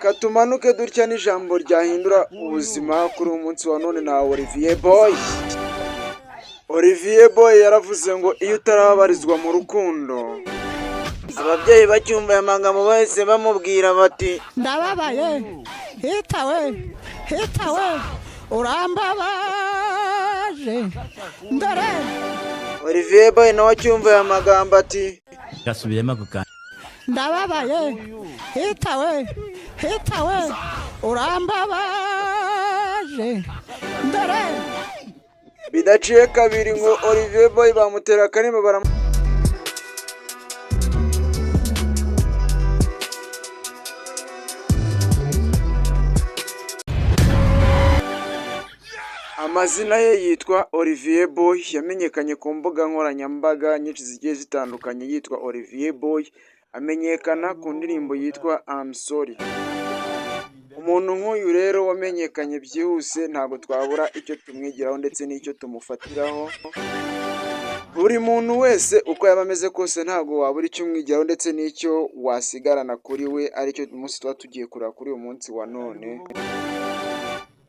Katumanuke dutya n'ijambo ryahindura ubuzima kuri uyu munsi wa none na Olivier Boy. Olivier Boy yaravuze ngo iyo utarabarizwa mu rukundo, ababyeyi bacyumva aya magambo bahise bamubwira bati ndababaye hitawe urambabaje ndore. Olivier Boy nawe acyumva aya magambo ati gasubiremo gukanda ndababaye hitawe urambabaje ndore. bidaciye kabiri ngo Olivier Boy bamutera akarima Amazina ye yitwa Olivier Boy, yamenyekanye ku mbuga nkoranyambaga nyinshi zigiye zitandukanye yitwa Olivier Boy, amenyekana ku ndirimbo yitwa I'm Sorry. Umuntu nk'uyu rero wamenyekanye byihuse ntabwo twabura icyo tumwigiraho ndetse n'icyo tumufatiraho. Buri muntu wese uko yaba ameze kose ntabwo wabura icyo umwigiraho ndetse n'icyo wasigarana kuri we, aricyo munsi tuba tugiye kureba kuri uyu munsi wa none.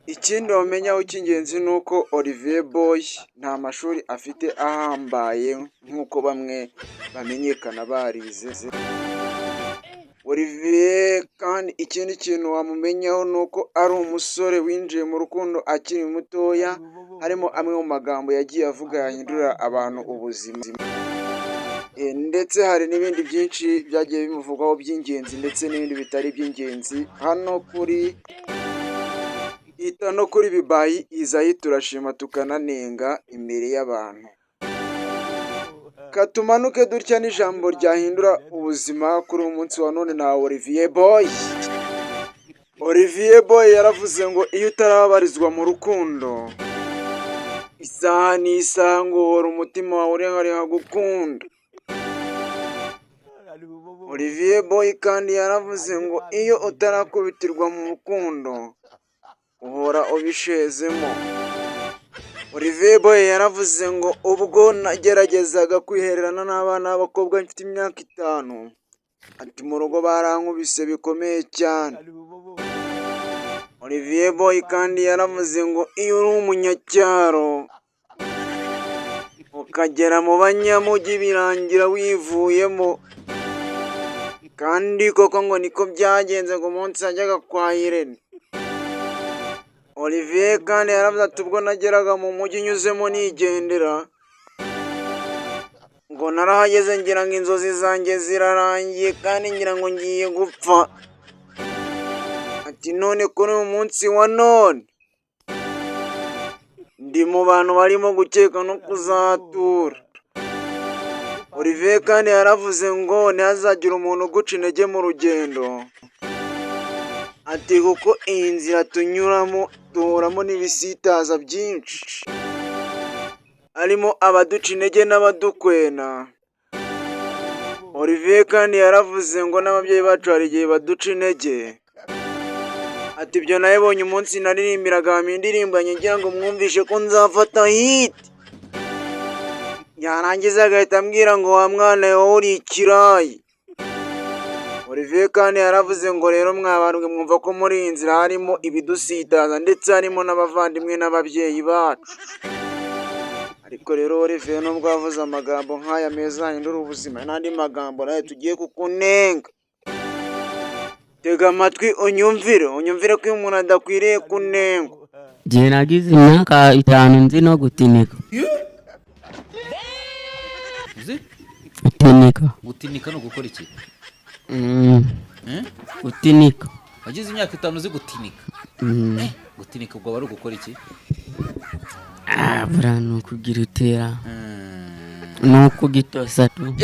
Ikindi wamenyaho cy'ingenzi ni uko Olivier Boy nta mashuri afite ahambaye nk'uko bamwe bamenyekana barize. Olivier kandi ikindi kintu wamumenyaho ni uko ari umusore winjiye mu rukundo akiri mutoya, harimo amwe mu magambo yagiye avuga yahindurira abantu ubuzima. Ndetse hari n'ibindi byinshi byagiye bimuvugwaho by'ingenzi ndetse n'ibindi bitari by'ingenzi. Hano kuri ita no kuri bibayi izayi turashima tukananenga imbere y'abantu. Katumanuke dutya n'ijambo ryahindura ubuzima kuri uyu munsi wa none na Olivier Boy. Olivier Boy yaravuze ngo iyo utarabarizwa mu rukundo, isaha n'isaha ngo uhora umutima wawe uriho gukunda. Olivier Boy kandi yaravuze ngo iyo utarakubitirwa mu rukundo uhora ubishezemo. Olivier Boy yaravuze ngo ubwo nageragezaga kwihererana n'abana b'abakobwa mfite imyaka 5, ati mu rugo barankubise bikomeye cyane. Olivier Boy kandi yaravuze ngo iyo uri umunyacyaro ukagera mu banyamujyi birangira wivuyemo, kandi koko ngo niko byagenze ngo umunsi ajyaga kwa Irene. Olivier kandi yaravuze ati ubwo nageraga mu mujyi nyuzemo nigendera, ngo narahageze ngira ngo inzozi zanjye zirarangiye kandi ngira ngo ngiye gupfa. Ati none kuri uyu munsi wa none ndi mu bantu barimo gukeka no kuzatura. Olivier kandi yaravuze ngo ntihazagire umuntu uguca intege mu rugendo, ati kuko iyi nzira tunyuramo duhuramo n'ibisitaza byinshi, harimo abaduca intege n'abadukwena. Olivier kandi yaravuze ngo n'ababyeyi bacu hari igihe baduca intege, ati ibyo nabibonye umunsi naririmbiraga indirimbo ngira ngo mwumvishe ko nzafata hit, yarangiza agahita ambwira ngo wa mwana wowe uri ikirayi. Olivier kandi yaravuze ngo rero mwabarwe mwumva ko muri iyi nzira harimo ibidusitaza ndetse harimo n'abavandimwe n'ababyeyi bacu. Ariko rero Olivier nubwo wavuze amagambo nk'aya meza ahindura ubuzima, n'andi magambo nayo tugiye kukunenga. Tega amatwi unyumvire ko uyu muntu adakwiriye kunengwa. Jye nagize imyaka 5 nzi no gutinika. Gutinika no gukora iki? Gutinika. Wagize imyaka 5 uzi gutinika? Gutinika ubwo bari gukora iki? Bura no kugira utera. No kugitosa tu.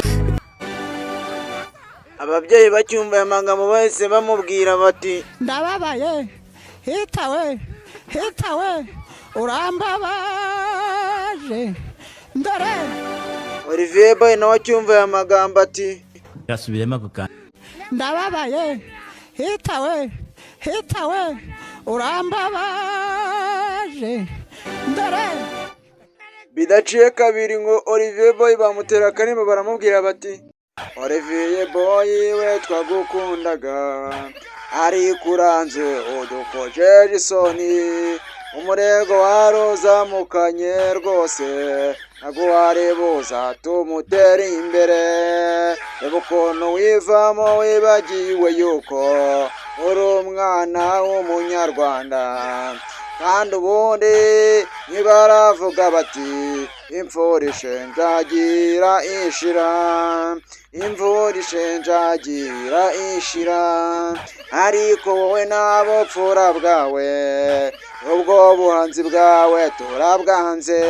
Ababyeyi bacyumva aya magambo bahise bamubwira bati ndababaye hitawe urambabaje ndore. Olivier Boy nawe acyumva aya magambo ati gasubiremo gukanda ndababaye hitawe urambabaje ndore. bidaciye kabiri ngo Olivier Boy bamutera akarima baramubwira bati Olivier Boy we twagukundaga, ariko uranze udukojeje isoni, umurego waruzamukanye rwose, ntabwo warebuza tumutera imbere, reba ukuntu wivamo wibagiwe yuko uri umwana w'umunyarwanda, kandi ubundi ntibaravuga bati imfura ishenjagira ishira, imvura ishenjagira ishira, ariko wowe n'abupfura bwawe, ubwo buhanzi bwawe turabwanze,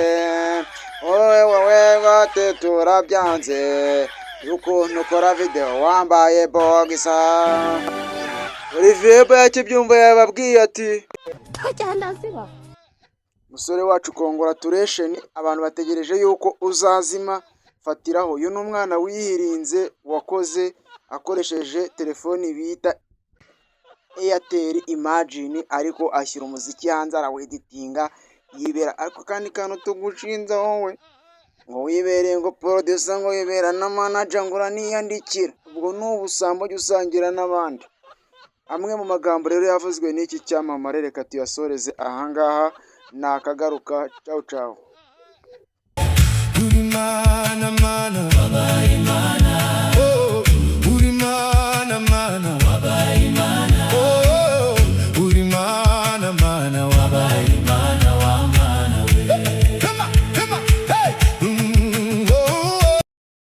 wowe bwate turabyanze, ukuntu ukora video wambaye bogisa. Olivier Boy yakibyumva yababwiye ati musore wacu congratulation, abantu bategereje yuko uzazima, fatiraho. Uyu ni umwana wihirinze wakoze akoresheje telefoni bita Airtel Imagine, ariko ashyira umuziki hanze araweditinga yibera. Ariko kandi kantu tugushinza wowe ngo wibereye ngo producer, ngo wibera na manager, ngo uraniyandikira, ubwo ni ubusambo jya usangira n'abandi. Amwe mu magambo rero yavuzwe n'iki cyamamare, reka tuyasoreze ahangaha, nakagaruka. Ciao ciao.